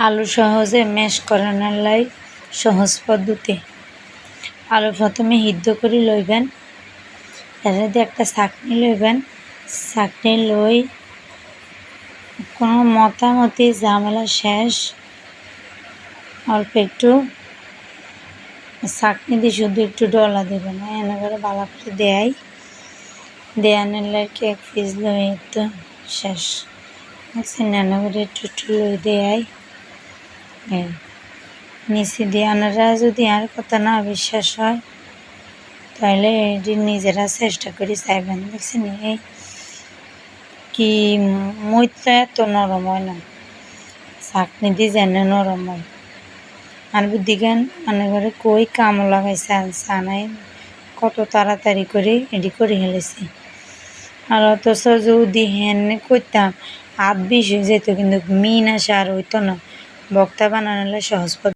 আলু সহজে ম্যাশ করানোর লাই সহজ পদ্ধতি। আলু প্রথমে সিদ্ধ করে লইবেন, এর মধ্যে একটা ছাঁকনি লইবেন, ছাঁকনি লই কোনো মতামতি ঝামেলা শেষ, অল্প একটু ছাঁকনি দিয়ে শুধু একটু ডলা দেবেন, এনে করে ভালো করে দেয় দেয়ানের লাগে এক পিস লই তো শেষ এনে করে একটু লই দেয় নিচে দিয়ে। আনারা যদি আর কথা না বিশ্বাস হয় তাহলে এটি নিজেরা চেষ্টা করে চাইবেন। দেখছেন এই কি মইটা এত নরম হয় না, চাকনি দিয়ে যেন নরম হয়। আর বুদ্ধি জ্ঞান মনে করে কই কামও লাগাইছে সানাই কত তাড়াতাড়ি করে এটি করে ফেলেছি। আর অথচ যদি হেনে করতাম হাত বিষ হয়ে যেত, কিন্তু মিন আসে আর হইতো না। বক্তা বানানোর সহজ